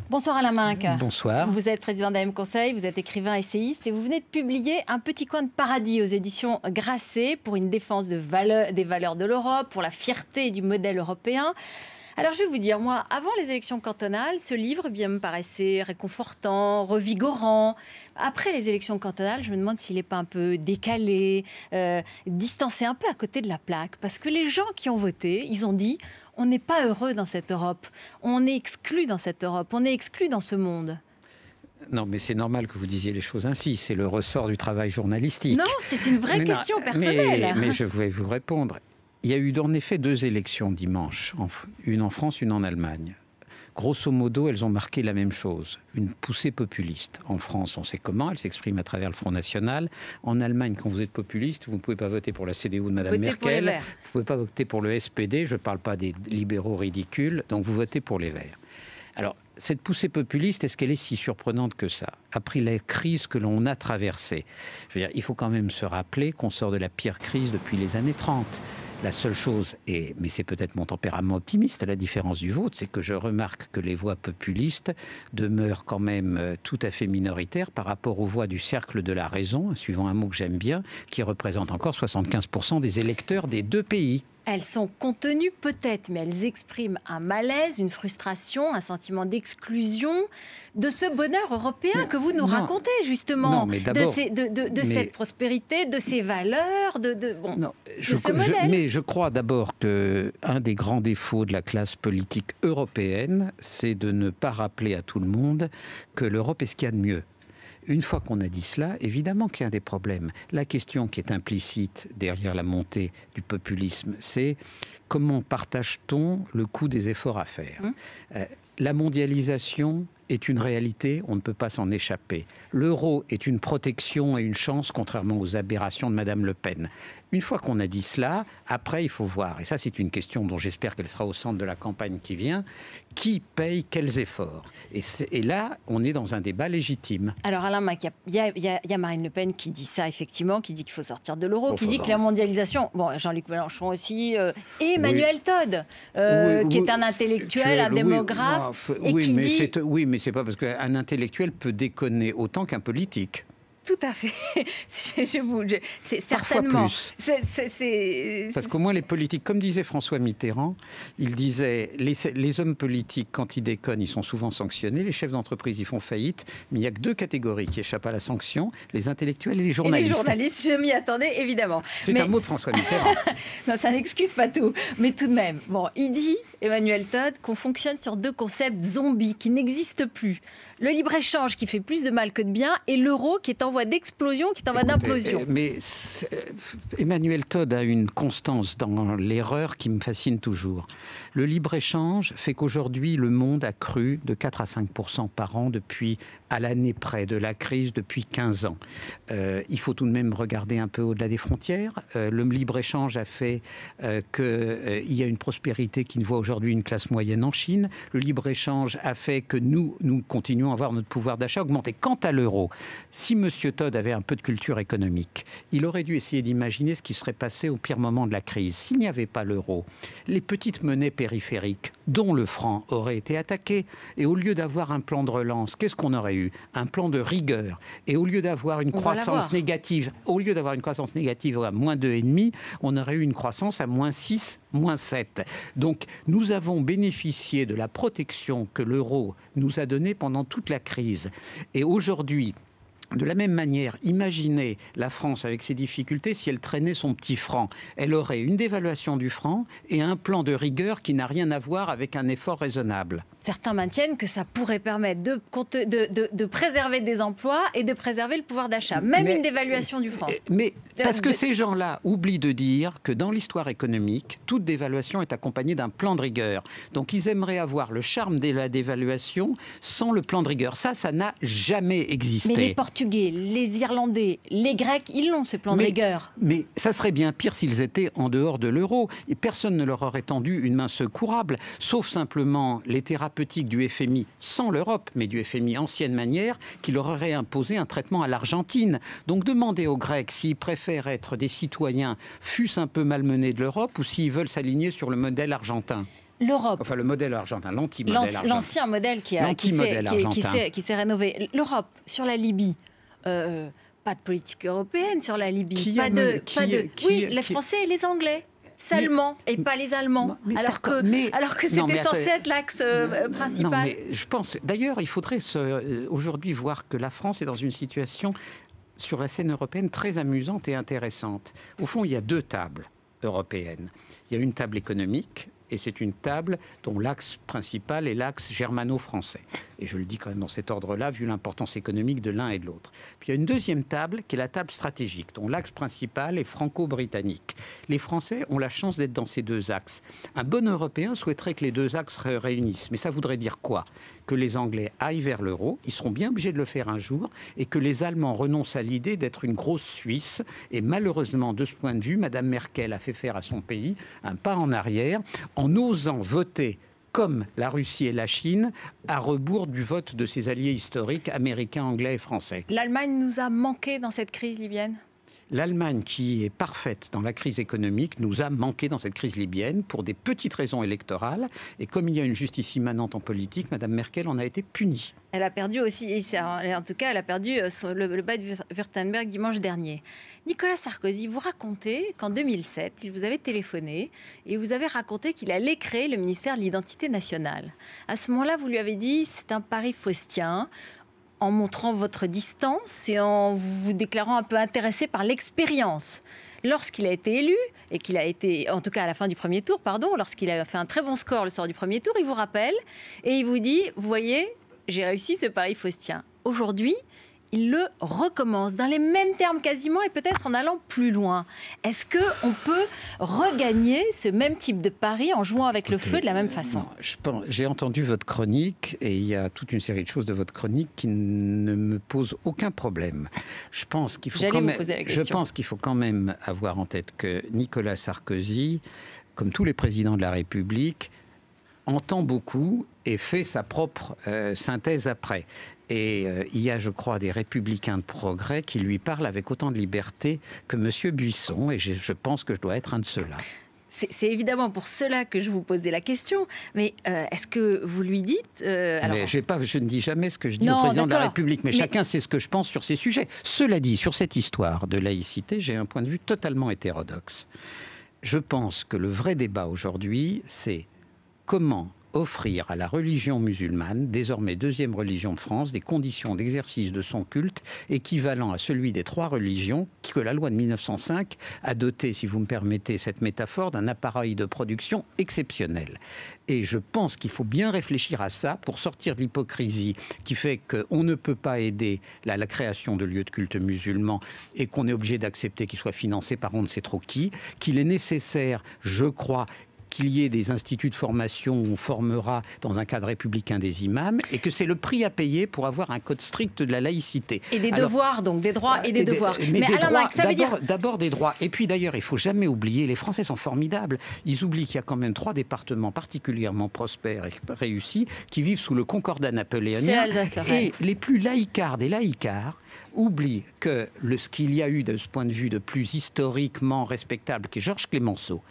Bonsoir Alain Minc. Bonsoir. Vous êtes président d'AM Conseil, vous êtes écrivain, essayiste et vous venez de publier Un petit coin de paradis aux éditions Grasset pour une défense des valeurs de l'Europe, pour la fierté du modèle européen. Alors je vais vous dire, moi, avant les élections cantonales, ce livre me paraissait réconfortant, revigorant. Après les élections cantonales, je me demande s'il n'est pas un peu décalé, distancé un peu à côté de la plaque. Parce que les gens qui ont voté, ils ont dit... On n'est pas heureux dans cette Europe. On est exclu dans cette Europe. On est exclu dans ce monde. Non, mais c'est normal que vous disiez les choses ainsi. C'est le ressort du travail journalistique. Non, c'est une vraie question personnelle. Mais je vais vous répondre. Il y a eu en effet 2 élections dimanche. Une en France, une en Allemagne. Grosso modo, elles ont marqué la même chose, une poussée populiste. En France, on sait comment, elle s'exprime à travers le Front National. En Allemagne, quand vous êtes populiste, vous ne pouvez pas voter pour la CDU de Mme Merkel. Vous ne pouvez pas voter pour le SPD, je ne parle pas des libéraux ridicules, donc vous votez pour les Verts. Alors, cette poussée populiste, est-ce qu'elle est si surprenante que ça? Après la crise que l'on a traversée, je veux dire, il faut quand même se rappeler qu'on sort de la pire crise depuis les années 30. La seule chose, mais c'est peut-être mon tempérament optimiste, à la différence du vôtre, c'est que je remarque que les voix populistes demeurent quand même tout à fait minoritaires par rapport aux voix du cercle de la raison, suivant un mot que j'aime bien, qui représente encore 75% des électeurs des 2 pays. Elles sont contenues peut-être, mais elles expriment un malaise, une frustration, un sentiment d'exclusion de ce bonheur européen que vous nous racontez justement, de cette prospérité, de ces valeurs, de ce modèle. Mais je crois d'abord qu'un des grands défauts de la classe politique européenne, c'est de ne pas rappeler à tout le monde que l'Europe est ce qu'il y a de mieux. Une fois qu'on a dit cela, évidemment qu'il y a des problèmes. La question qui est implicite derrière la montée du populisme, c'est comment partage-t-on le coût des efforts à faire? La mondialisation est une réalité, on ne peut pas s'en échapper. L'euro est une protection et une chance, contrairement aux aberrations de Mme Le Pen. Une fois qu'on a dit cela, après il faut voir, et ça c'est une question dont j'espère qu'elle sera au centre de la campagne qui vient, qui paye quels efforts? Et là, on est dans un débat légitime. Alors Alain Minc, il y a Marine Le Pen qui dit ça effectivement, qui dit qu'il faut sortir de l'euro, qui dit que la mondialisation, Jean-Luc Mélenchon aussi, et Emmanuel Todd, qui est un intellectuel, un démographe, et qui dit... Oui, mais c'est pas parce qu'un intellectuel peut déconner autant qu'un politique. Tout à fait. C'est certainement. Parfois plus. Parce qu'au moins les politiques, comme disait François Mitterrand, il disait les hommes politiques, quand ils déconnent, ils sont souvent sanctionnés. Les chefs d'entreprise, ils font faillite. Mais il n'y a que 2 catégories qui échappent à la sanction, les intellectuels et les journalistes. Et les journalistes, je m'y attendais, évidemment. C'est un mot de François Mitterrand. Non, ça n'excuse pas tout. Mais tout de même, il dit, Emmanuel Todd, qu'on fonctionne sur 2 concepts zombies qui n'existent plus. Le libre-échange qui fait plus de mal que de bien et l'euro qui est en voie d'explosion, qui est en voie d'implosion. Mais Emmanuel Todd a une constance dans l'erreur qui me fascine toujours. Le libre-échange fait qu'aujourd'hui, le monde a cru de 4 à 5% par an depuis à l'année près de la crise, depuis 15 ans. Il faut tout de même regarder un peu au-delà des frontières. Le libre-échange a fait qu'il y a une prospérité qui ne voit aujourd'hui une classe moyenne en Chine. Le libre-échange a fait que nous continuons à voir notre pouvoir d'achat augmenter. Quant à l'euro, si M. Todd avait un peu de culture économique, il aurait dû essayer d'imaginer ce qui serait passé au pire moment de la crise. S'il n'y avait pas l'euro, les petites monnaies périphériques, dont le franc, auraient été attaquées. Et au lieu d'avoir un plan de relance, qu'est-ce qu'on aurait eu? Un plan de rigueur. Et au lieu d'avoir une croissance négative, à moins 2,5, on aurait eu une croissance à moins 6, moins 7. Donc nous avons bénéficié de la protection que l'euro nous a donnée pendant toute la crise. Et aujourd'hui, de la même manière, imaginez la France avec ses difficultés si elle traînait son petit franc. Elle aurait une dévaluation du franc et un plan de rigueur qui n'a rien à voir avec un effort raisonnable. Certains maintiennent que ça pourrait permettre de préserver des emplois et de préserver le pouvoir d'achat, même une dévaluation du franc. Mais parce que ces gens-là oublient de dire que dans l'histoire économique, toute dévaluation est accompagnée d'un plan de rigueur. Donc ils aimeraient avoir le charme de la dévaluation sans le plan de rigueur. Ça n'a jamais existé. Mais les Portugais, les Irlandais, les Grecs, ils l'ont, ces plans de rigueur. Mais ça serait bien pire s'ils étaient en dehors de l'euro. Et personne ne leur aurait tendu une main secourable, sauf simplement les thérapeutes thérapeutique du FMI, sans l'Europe, mais du FMI ancienne manière, qui leur aurait imposé un traitement à l'Argentine. Donc demandez aux Grecs s'ils préfèrent être des citoyens, fût-ce un peu malmenés de l'Europe, ou s'ils veulent s'aligner sur le modèle argentin. L'Europe. Enfin, le modèle argentin, l'anti-modèle argentin. L'ancien modèle qui s'est rénové. L'Europe, sur la Libye, pas de politique européenne sur la Libye. Les Français et les Anglais. Seulement, et pas les Allemands. Alors que c'était censé être l'axe principal. Non, mais je pense... D'ailleurs, il faudrait aujourd'hui voir que la France est dans une situation sur la scène européenne très amusante et intéressante. Au fond, il y a deux tables européennes. Il y a une table économique, et c'est une table dont l'axe principal est l'axe germano-français. Et je le dis quand même dans cet ordre-là, vu l'importance économique de l'un et de l'autre. Puis il y a une deuxième table, qui est la table stratégique, dont l'axe principal est franco-britannique. Les Français ont la chance d'être dans ces deux axes. Un bon Européen souhaiterait que les deux axes se réunissent. Mais ça voudrait dire quoi ? Que les Anglais aillent vers l'euro, ils seront bien obligés de le faire un jour, et que les Allemands renoncent à l'idée d'être une grosse Suisse. Et malheureusement, de ce point de vue, Mme Merkel a fait faire à son pays un pas en arrière, en osant voter comme la Russie et la Chine, à rebours du vote de ses alliés historiques américains, anglais et français. L'Allemagne nous a manqué dans cette crise libyenne ? L'Allemagne, qui est parfaite dans la crise économique, nous a manqué dans cette crise libyenne pour des petites raisons électorales. Et comme il y a une justice immanente en politique, Mme Merkel en a été punie. Elle a perdu aussi, en tout cas, elle a perdu le Bade-Württemberg dimanche dernier. Nicolas Sarkozy, vous racontez qu'en 2007, il vous avait téléphoné et vous avez raconté qu'il allait créer le ministère de l'Identité nationale. À ce moment-là, vous lui avez dit, c'est un pari faustien, en montrant votre distance et en vous déclarant un peu intéressé par l'expérience. Lorsqu'il a été élu, et qu'il a été, en tout cas à la fin du premier tour, lorsqu'il a fait un très bon score le soir du premier tour, il vous rappelle et il vous dit, vous voyez, j'ai réussi ce pari faustien. Aujourd'hui, il le recommence dans les mêmes termes quasiment et peut-être en allant plus loin. Est-ce qu'on peut regagner ce même type de pari en jouant avec le feu de la même façon ? J'ai entendu votre chronique et il y a toute une série de choses de votre chronique qui ne me posent aucun problème. Je pense qu'il faut quand même avoir en tête que Nicolas Sarkozy, comme tous les présidents de la République, entend beaucoup et fait sa propre synthèse après. Et il y a, je crois, des républicains de progrès qui lui parlent avec autant de liberté que M. Buisson, et je pense que je dois être un de ceux-là. C'est évidemment pour cela que je vous posais la question, mais est-ce que vous lui dites... Mais je ne dis jamais ce que je dis au président de la République, mais chacun sait ce que je pense sur ces sujets. Cela dit, sur cette histoire de laïcité, j'ai un point de vue totalement hétérodoxe. Je pense que le vrai débat aujourd'hui, c'est comment offrir à la religion musulmane, désormais deuxième religion de France, des conditions d'exercice de son culte équivalent à celui des trois religions que la loi de 1905 a doté, si vous me permettez cette métaphore, d'un appareil de production exceptionnel. Et je pense qu'il faut bien réfléchir à ça pour sortir de l'hypocrisie qui fait qu'on ne peut pas aider la création de lieux de culte musulmans et qu'on est obligé d'accepter qu'ils soient financés par on ne sait trop qui, qu'il est nécessaire, je crois, qu'il y ait des instituts de formation où on formera dans un cadre républicain des imams et que c'est le prix à payer pour avoir un code strict de la laïcité. Et des devoirs, donc des droits et des devoirs. Mais Alain Mac, ça veut dire... D'abord des droits. Et puis d'ailleurs, il ne faut jamais oublier, les Français sont formidables. Ils oublient qu'il y a quand même 3 départements particulièrement prospères et réussis qui vivent sous le concordat napoléonien. Et les plus laïcards des laïcards oublient que ce qu'il y a eu de ce point de vue de plus historiquement respectable, qui est Georges Clémenceau,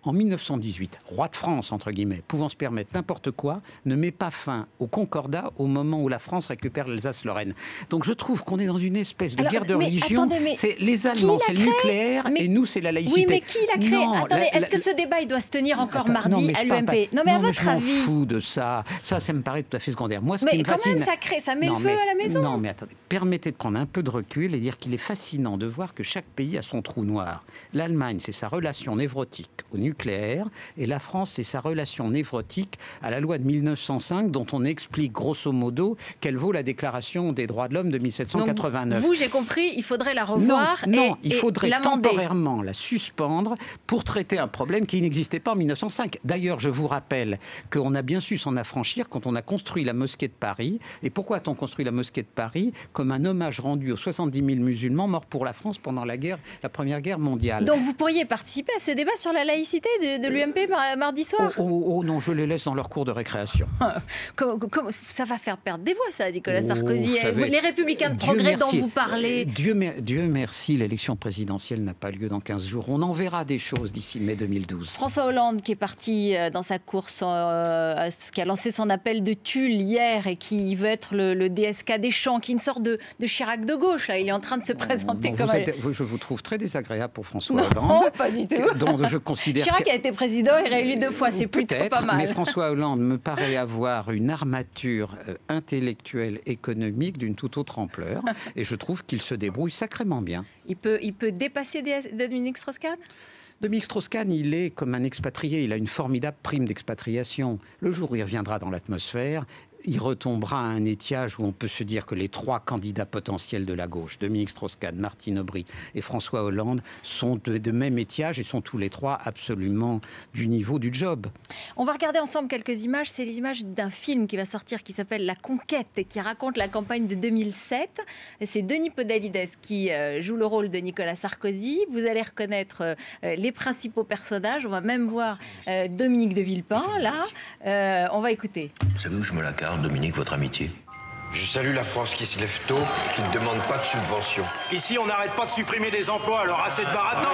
en 1918, roi de France, entre guillemets, pouvant se permettre n'importe quoi, ne met pas fin au concordat au moment où la France récupère l'Alsace-Lorraine. Donc je trouve qu'on est dans une espèce de guerre de religion. C'est les Allemands, c'est le nucléaire, et nous, c'est la laïcité. Oui, mais qui l'a créé ? Est-ce que ce débat, il doit se tenir encore mardi à l'UMP ? Non, mais à votre avis... Je m'en fous de ça. Ça me paraît tout à fait secondaire. Moi, mais quand même, ça met le feu à la maison. Non, mais attendez. Permettez de prendre un peu de recul et dire qu'il est fascinant de voir que chaque pays a son trou noir. L'Allemagne, c'est sa relation névrotique au nucléaire, et la France, c'est sa relation névrotique à la loi de 1905, dont on explique grosso modo qu'elle vaut la déclaration des droits de l'homme de 1789. Donc, vous, j'ai compris, il faudrait la revoir il faudrait temporairement la suspendre pour traiter un problème qui n'existait pas en 1905. D'ailleurs, je vous rappelle qu'on a bien su s'en affranchir quand on a construit la mosquée de Paris. Et pourquoi a-t-on construit la mosquée de Paris ? Comme un hommage rendu aux 70 000 musulmans morts pour la France pendant la Première Guerre mondiale. Donc vous pourriez participer à ce débat sur la laïcité l'université de l'UMP mardi soir? Oh non, je les laisse dans leur cours de récréation. Ça va faire perdre des voix, ça, Nicolas Sarkozy. Les Républicains de progrès dont vous parlez. Dieu merci, l'élection présidentielle n'a pas lieu dans 15 jours. On en verra des choses d'ici mai 2012. François Hollande, qui est parti dans sa course, qui a lancé son appel de Tulle hier et qui veut être le DSK des champs, qui est une sorte de Chirac de gauche. Là. Il est en train de se présenter comme... Je vous trouve très désagréable pour François Hollande. Non, pas du tout. Dont je considère Chirac a été président et réélu 2 fois, c'est plutôt pas mal. Mais François Hollande me paraît avoir une armature intellectuelle, économique d'une toute autre ampleur. Et je trouve qu'il se débrouille sacrément bien. Il peut dépasser Dominique Strauss-Kahn ? Dominique Strauss-Kahn, il est comme un expatrié. Il a une formidable prime d'expatriation. Le jour où il reviendra dans l'atmosphère, il retombera à un étiage où on peut se dire que les 3 candidats potentiels de la gauche, Dominique Strauss-Kahn, Martine Aubry et François Hollande, sont de même étiage et sont tous les 3 absolument du niveau du job. On va regarder ensemble quelques images. C'est les images d'un film qui va sortir qui s'appelle La Conquête et qui raconte la campagne de 2007. C'est Denis Podalides qui joue le rôle de Nicolas Sarkozy. Vous allez reconnaître les principaux personnages. On va même voir Dominique de Villepin, là. On va écouter. Vous savez où je me la garde, Dominique, votre amitié? Je salue la France qui se lève tôt et qui ne demande pas de subvention. Ici, on n'arrête pas de supprimer des emplois, alors assez de baratin.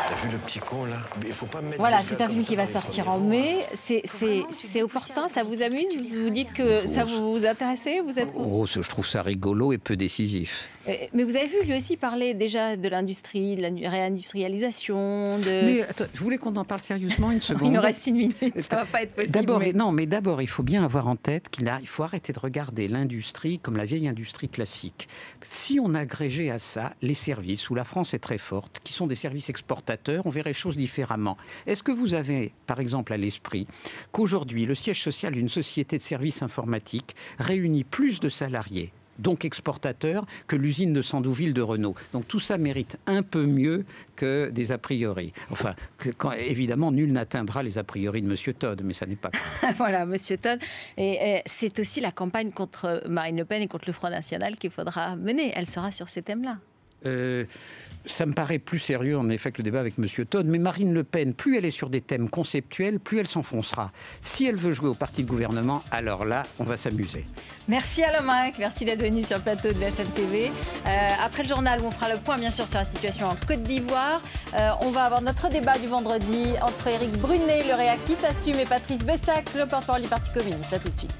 T'as vu le petit con, là? Il faut pas me mettre... Voilà, c'est un film qui va sortir en mai. C'est opportun, ça vous amuse? Vous dites que ça vous intéresse? Vous êtes... je trouve ça rigolo et peu décisif. Mais vous avez vu lui aussi parler déjà de l'industrie, de la réindustrialisation, Mais attends, je voulais qu'on en parle sérieusement une seconde. Il nous reste 1 minute, ça va pas être possible. D'abord, il faut bien avoir en tête qu'il faut arrêter de regarder l'industrie comme la vieille industrie classique. Si on agrégeait à ça les services, où la France est très forte, qui sont des services exportateurs, on verrait les choses différemment. Est-ce que vous avez, par exemple, à l'esprit qu'aujourd'hui, le siège social d'une société de services informatiques réunit plus de salariés, donc exportateurs, que l'usine de Sandouville de Renault. Donc tout ça mérite un peu mieux que des a priori. Enfin, évidemment, nul n'atteindra les a priori de M. Todd, mais ça n'est pas... Voilà, M. Todd. Et c'est aussi la campagne contre Marine Le Pen et contre le Front National qu'il faudra mener. Elle sera sur ces thèmes-là. Ça me paraît plus sérieux en effet que le débat avec M. Todd, mais Marine Le Pen, plus elle est sur des thèmes conceptuels, plus elle s'enfoncera. Si elle veut jouer au parti de gouvernement, alors là, on va s'amuser. Merci Alain Minc, merci d'être venu sur le plateau de BFM TV. Après le journal, on fera le point bien sûr sur la situation en Côte d'Ivoire. On va avoir notre débat du vendredi entre Éric Brunet, le réac qui s'assume, et Patrice Bessac, le porte-parole du Parti communiste. À tout de suite.